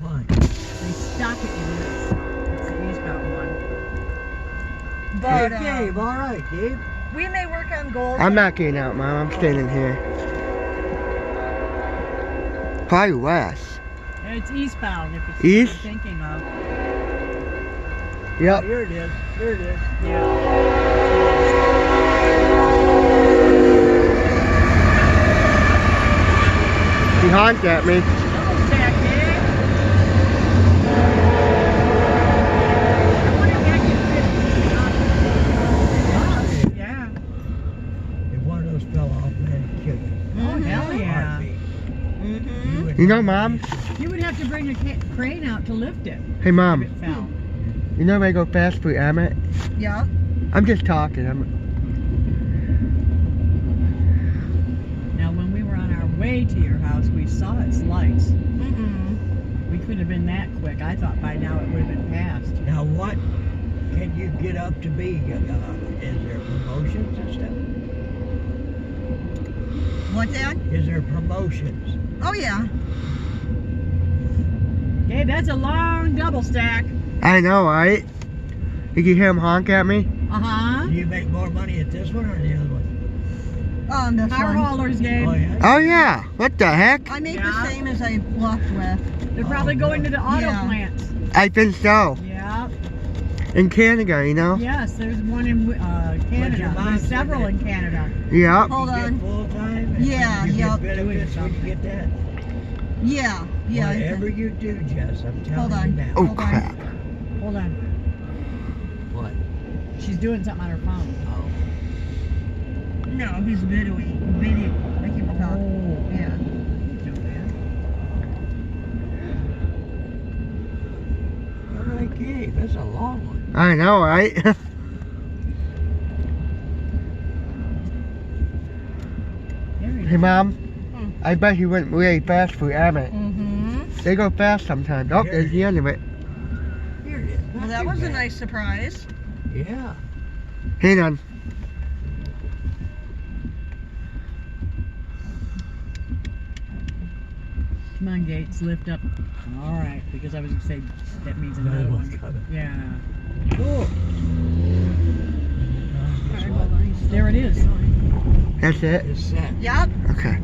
fine. They stop it in this. It's the eastbound one. Hey, But Gabe, all right, Gabe. we may work on goals. I'm not getting out, Mom. I'm staying in here. Probably west. It's eastbound if it's East? what you're thinking of. Yep. Here it is. Here it is. Yeah. He honked at me. Double stack, eh? I wonder if that can fit. Yeah. If one of those fell off, man, it'd kill you. Oh, hell yeah. Heartbeat. Mm-hmm. You know, Mom? You would have to bring a crane out to lift it Hey, if Mom. it fell. You know when I go fast food, Emmett? Yeah. I'm just talking. Now, when we were on our way to your house, we saw its lights. Mm-mm. We couldn't have been that quick. I thought by now it would have been passed. Now, what can you get up to be? Is there promotions and stuff? What's that? Is there promotions? Oh, yeah. Okay, that's a long double stack. I know, right? Did you hear him honk at me? Uh-huh. Do you make more money at this one or the other one? This Power one. haulers game. Oh, yeah? Oh, yeah. What the heck? I make Yeah. the same as I left with. They're probably Oh, going to the auto yeah. plants. I think so. Yeah. In Canada, you know? Yes, there's one in Canada. mom There's said several that- in Canada. Yep. Hold You on. get full time? Yeah, You yep. get benefits when you get that? Yeah. Yeah. Whatever you do, Jess, I'm telling Hold you on. now. Oh, Hold on. crap. Hold on. What? She's doing something on her phone. Oh. No, he's videoing. Video. I can talk. Oh. Yeah. Do that. All right, Gabe, that's a long one. I know, right? There you Hey, go. Mom. I bet he went really fast for Emmett. Mm-hmm. They go fast sometimes. Oh, there's the end of it. Here it is. Well, Not that too was a bad. nice surprise. Yeah. Hang on. Come on, Gates, lift up. All right, because I was going to say that means Another another one's one. coming. Yeah. Cool. All right, hold on. There it is. That's it? It's set. Yep. Okay.